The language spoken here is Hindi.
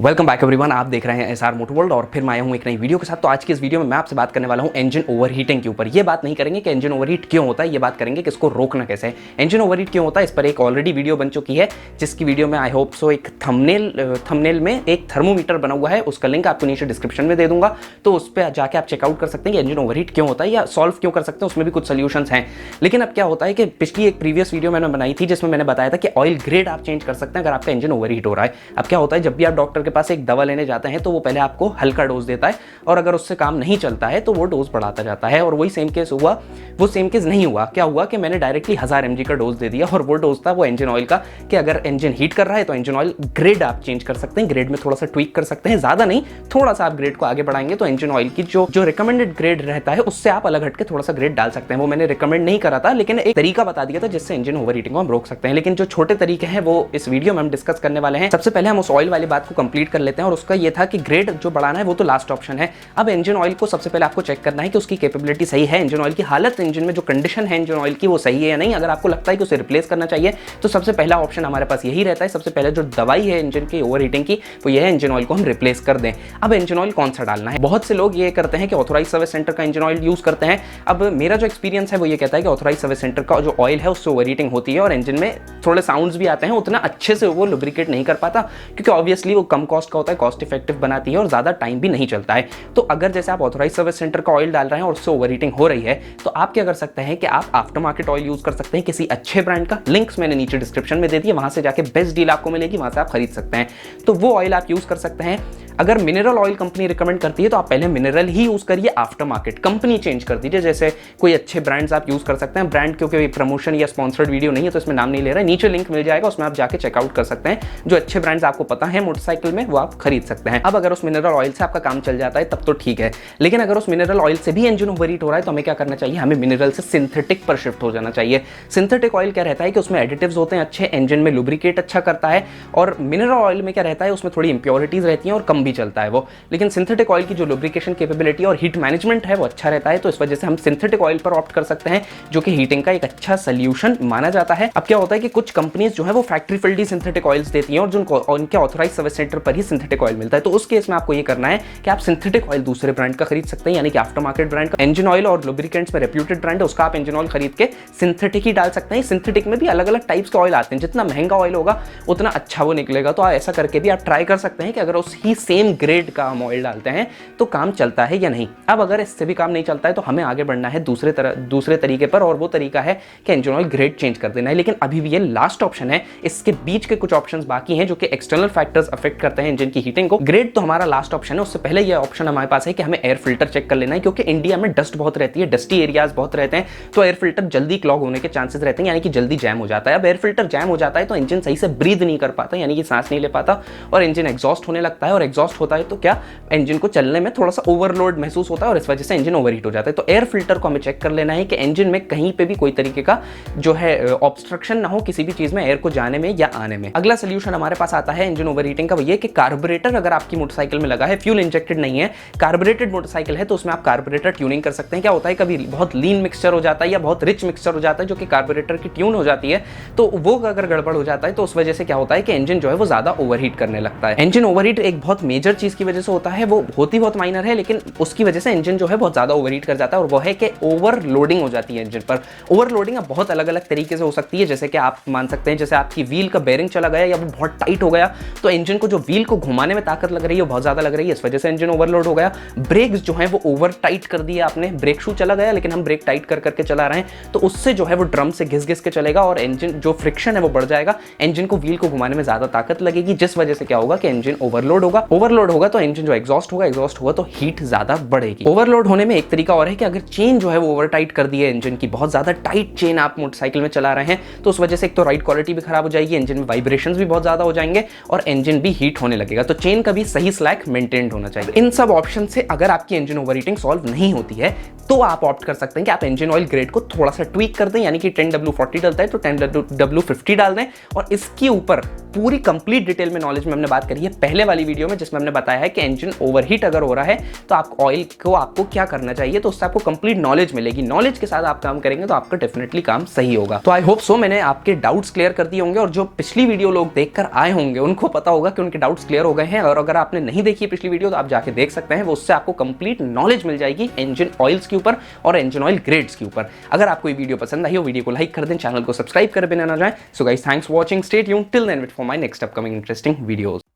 वेलकम बैक एवरीवन, आप देख रहे हैं एसआर मोटोवर्ल्ड और फिर मैं आया हूं एक नई वीडियो के साथ। तो आज की इस वीडियो में मैं आपसे बात करने वाला हूं इंजन ओवरहीटिंग के ऊपर। ये बात नहीं करेंगे कि इंजन ओवरहीट क्यों होता है, ये बात करेंगे कि इसको रोकना कैसे है। इंजन ओवरहीट क्यों होता है इस पर एक ऑलरेडी वीडियो बन चुकी है, जिसकी वीडियो में आई होप सो एक थंबनेल में एक थर्मोमीटर बना हुआ है, उसका लिंक आपको नीचे डिस्क्रिप्शन में दे दूंगा। तो उस पर जाके आप चेकआउट कर सकते हैं कि इंजन ओवरहीट क्यों होता है या सॉल्व क्यों कर सकते हैं, उसमें भी कुछ सोल्यूशंस हैं। लेकिन अब क्या होता है कि पिछली एक प्रीवियस वीडियो मैंने बनाई थी जिसमें मैंने बताया था कि ऑयल ग्रेड आप चेंज कर सकते हैं अगर आपका इंजन ओवरहीट हो रहा है। अब क्या होता है, जब भी आप डॉक्टर के पास एक दवा लेने जाते हैं तो वो पहले आपको हल्का डोज देता है और अगर उससे काम नहीं चलता है तो वो डोज बढ़ाता जाता है। और वही सेम केस हुआ, वो सेम केस नहीं हुआ। क्या हुआ कि मैंने डायरेक्टली 1000 mg का डोज दे दिया और वो डोज था वो इंजन ऑयल का, कि अगर इंजन हीट कर रहा है तो इंजन ऑयल ग्रेड आप चेंज कर सकते हैं, ग्रेड में थोड़ा सा ट्वीक कर सकते हैं, ज्यादा नहीं, थोड़ा सा आप ग्रेड को आगे बढ़ाएंगे तो इंजन ऑयल की जो रिकमेंडेड ग्रेड रहता है उससे आप अलग हटके थोड़ा सा ग्रेड डाल सकते हैं। वो मैंने रिकमेंड नहीं करा था, लेकिन एक तरीका बता दिया था जिससे इंजन ओवरहीटिंग को हम रोक सकते हैं। लेकिन जो छोटे तरीके हैं वो इस वीडियो में हम डिस्कस करने वाले हैं। सबसे पहले हम उस ऑयल वाली बात को कंप्लीट कर लेते हैं और उसका ये था कि ग्रेड जो बढ़ाना है वो तो लास्ट ऑप्शन है। अब इंजन ऑयल को सबसे पहले आपको चेक करना है कि उसकी कैपेबिलिटी सही है, इंजन ऑयल की हालत, इंजन में जो कंडीशन है इंजन ऑयल की वो सही है या नहीं। अगर आपको लगता है कि उसे रिप्लेस करना चाहिए तो सबसे पहला ऑप्शन हमारे पास यही रहता है। सबसे पहले जो दवाई है इंजन की ओवरहीटिंग की वो ये है, इंजन ऑयल को हम रिप्लेस कर दें। अब इंजन ऑयल कौन सा डालना है? बहुत से लोग ये करते हैं कि ऑथोराइज सर्विस सेंटर का इंजन ऑयल यूज करते हैं। अब मेरा जो एक्सपीरियंस है वो ये कहता है कि ऑथोराइज सर्विस सेंटर का जो ऑयल है उससे ओवरहीटिंग होती है और इंजन में थोड़े साउंड्स भी आते हैं, उतना अच्छे से वो लुब्रिकेट नहीं कर पाता क्योंकि ऑब्वियसली वो कम कॉस्ट का होता है, कॉस्ट इफेक्टिव बनाती है और ज्यादा टाइम भी नहीं चलता है। तो अगर जैसे आप ऑथोराइज सर्विस सेंटर का ऑयल डाल रहे हैं और उससे ओवरहीटिंग हो रही है तो आप क्या कर सकते हैं कि आप आफ्टर मार्केट ऑयल यूज कर सकते हैं किसी अच्छे ब्रांड का। लिंक्स मैंने नीचे डिस्क्रिप्शन में दे दिए, वहां से जाके बेस्ट डील आपको मिलेगी, वहां से आप खरीद सकते हैं। तो वो ऑयल आप यूज कर सकते हैं। अगर मिनरल ऑयल कंपनी रिकमेंड करती है तो आप पहले मिनरल ही यूज करिए, आफ्टर मार्केट कंपनी चेंज कर दीजिए। जैसे कोई अच्छे ब्रांड्स आप यूज कर सकते हैं। ब्रांड क्योंकि प्रमोशन या स्पॉन्सर्ड वीडियो नहीं है तो इसमें नाम नहीं ले रहा है, नीचे लिंक मिल जाएगा, उसमें आप जाके चेकआउट कर सकते हैं। जो अच्छे ब्रांड्स आपको पता है मोटरसाइकिल में वो आप खरीद सकते हैं। अब अगर उस मिनरल ऑयल से आपका काम चल जाता है तब तो ठीक है, लेकिन अगर उस मिनरल ऑयल से भी इंजन ओवरहीट हो रहा है तो हमें क्या करना चाहिए? हमें मिनरल से सिंथेटिक पर शिफ्ट हो जाना चाहिए। सिंथेटिक ऑयल क्या रहता है कि उसमें एडिटिव्स होते हैं अच्छे, इंजन में लुब्रिकेट अच्छा करता है। और मिनरल ऑयल में क्या रहता है, उसमें थोड़ी इंप्योरिटीज रहती हैं और कम भी चलता है वो। लेकिन सिंथेटिक ऑयल की जो लुब्रिकेशन कैपेबिलिटी और हीट मैनेजमेंट है वो अच्छा रहता है, तो इस वजह से हम सिंथेटिक ऑयल पर ऑप्ट कर सकते हैं, जो कि हीटिंग का एक अच्छा सोल्यूशन माना जाता है। अब क्या होता है कि कुछ कंपनीज जो है वो फैक्ट्री फिल्ड ही सिंथेटिक ऑयल्स देती हैं और जो उनके ऑथोराइज सर्विस सेंटर पर ही सिंथेटिक ऑयल मिलता है। तो उस केस में आपको ये करना है कि आप सिंथेटिक ऑयल दूसरे ब्रांड का खरीद सकते हैं, यानी कि आफ्टर मार्केट ब्रांड का। इंजन ऑयल और लुब्रिकेंट्स में रेप्यूटेड ब्रांड है, उसका आप इंजन ऑयल खरीद के सिंथेटिक ही डाल सकते हैं। सिंथेटिक में भी अलग अलग टाइप्स के ऑयल आते हैं, जितना महंगा ऑयल होगा उतना अच्छा वो निकलेगा। तो ऐसा करके भी आप ट्राई कर सकते हैं कि अगर उस ही सेम ग्रेड का हम ऑयल डालते हैं तो काम चलता है या नहीं। अब अगर इससे भी काम नहीं चलता है तो हमें आगे बढ़ना है दूसरे तरीके पर, और वो तरीका है कि इंजन ऑयल ग्रेड चेंज कर देना है। लेकिन अभी भी ये लास्ट ऑप्शन है, इसके बीच के कुछ ऑप्शंस बाकी हैं जो कि एक्सटर्नल फैक्टर्स अफेक्ट करते हैं इंजन की हीटिंग को। ग्रेड तो हमारा लास्ट ऑप्शन है, उससे पहले ये ऑप्शन हमारे पास है कि हमें एयर फिल्टर चेक कर लेना है, क्योंकि इंडिया में डस्ट बहुत रहती है, डस्टी एरियाज बहुत रहते हैं, तो एयर फिल्टर जल्दी क्लॉग होने के चांसेस रहते हैं, यानी कि जल्दी जैम हो जाता है। अब एयर फिल्टर जैम हो जाता है तो इंजन सही से ब्रीथ नहीं कर पाता, यानी कि सांस नहीं ले पाता और इंजन एग्जॉस्ट होने लगता है। और एग्जॉस्ट होता है तो क्या, इंजन को चलने में थोड़ा सा ओवरलोड महसूस होता है और इस वजह से इंजन ओवरहीट हो जाता है। तो एयर फिल्टर को हमें चेक कर लेना है कि इंजन में कहीं पे भी कोई तरीके का जो है ऑब्स्ट्रक्शन ना हो किसी भी चीज में, एयर को जाने में या आने में। अगला सोल्यूशन हमारे पास आता है इंजन ओवरहीटिंग का, वो ये कि कार्बोरेटर अगर आपकी मोटरसाइकिल में लगा है, फ्यूल इंजेक्टेड नहीं है, कार्बोरेटेड मोटरसाइकिल है, तो उसमें आप कार्बोरेटर ट्यूनिंग कर सकते हैं। क्या होता है, कभी बहुत लीन मिक्सचर हो जाता है या बहुत रिच मिक्सचर हो जाता है जो कि कार्बोरेटर की ट्यून हो जाती है, तो वो अगर गड़बड़ हो जाता है तो उस वजह से क्या होता है कि इंजन जो है वो ज्यादा ओवरहीट करने लगता है। इंजन ओवरहीट एक बहुत मेजर चीज की वजह से होता है, वो होती बहुत माइनर है, लेकिन उसकी वजह से इंजन जो है बहुत ज्यादा ओवरहीट कर जाता है, और वो है कि ओवरलोडिंग हो जाती है इंजन पर। ओवरलोडिंग अब बहुत अलग अलग तरीके से हो सकती है, जैसे कि आप मान सकते हैं जैसे आपकी व्हील का बेरिंग चला गया या वो बहुत टाइट हो गया तो इंजन को जो व्हील को घुमाने में ताकत लग रही है बहुत ज्यादा लग रही है, इस वजह से इंजन ओवरलोड हो गया। ब्रेक्स जो है वो ओवर टाइट कर दिए आपने, ब्रेक शू चला गया लेकिन हम ब्रेक टाइट कर करके चला रहे हैं, तो उससे जो है वो ड्रम से घिस घिस के चलेगा और इंजन जो फ्रिक्शन है वो बढ़ जाएगा, इंजन को व्हील को घुमाने में ज्यादा ताकत लगेगी, जिस वजह से क्या होगा कि इंजन ओवरलोड होगा। ओवरलोड होगा तो इंजन जो एग्जॉस्ट होगा तो हीट ज्यादा बढ़ेगी। ओवरलोड होने में एक तरीका और है कि अगर चेन जो है वो ओवर टाइट कर दी है इंजन की, बहुत ज्यादा टाइट चेन आप मोटरसाइकिल में चला रहे हैं, तो उस वजह से एक तो राइड क्वालिटी भी खराब हो जाएगी, इंजन में वाइब्रेशंस भी बहुत ज्यादा हो जाएंगे और इंजन भी हीट होने लगेगा। तो चेन का भी सही स्लैक मेंटेन्ड होना चाहिए। इन सब ऑप्शन से अगर आपकी इंजन ओवरहीटिंग सॉल्व नहीं होती है तो आप ऑप्ट कर सकते हैं कि आप इंजन ऑयल ग्रेड को थोड़ा सा ट्वीक कर दें, यानी कि 10W40 डलता है तो 10W50 डाल दें, और इसके ऊपर पूरी कंप्लीट डिटेल में नॉलेज में हमने बात करी है पहले वाली वीडियो में, जिसमें जिसमें हमने बताया है कि इंजन ओवरहीट अगर हो रहा है तो आप ऑयल को आपको क्या करना चाहिए, तो उससे आपको कंप्लीट नॉलेज मिलेगी। नॉलेज के साथ आप काम करेंगे तो आपका डेफिनेटली काम सही होगा। तो आई होप सो मैंने आपके डाउट्स क्लियर कर दिए होंगे, और जो पिछली वीडियो लोग देखकर आए होंगे उनको पता होगा कि उनके डाउट्स क्लियर हो गए हैं। और अगर आपने नहीं देखी है पिछली वीडियो तो आप जाके देख सकते हैं, वो उससे आपको कंप्लीट नॉलेज मिल जाएगी इंजन ऑयल्स के ऊपर और इंजन ऑयल ग्रेड्स के ऊपर। अगर आपको ये वीडियो पसंद आई हो, वीडियो को लाइक कर दें, चैनल को सब्सक्राइब कर बिना ना जाए। So guys, thanks for watching, stay tuned till then wait for my next upcoming interesting videos.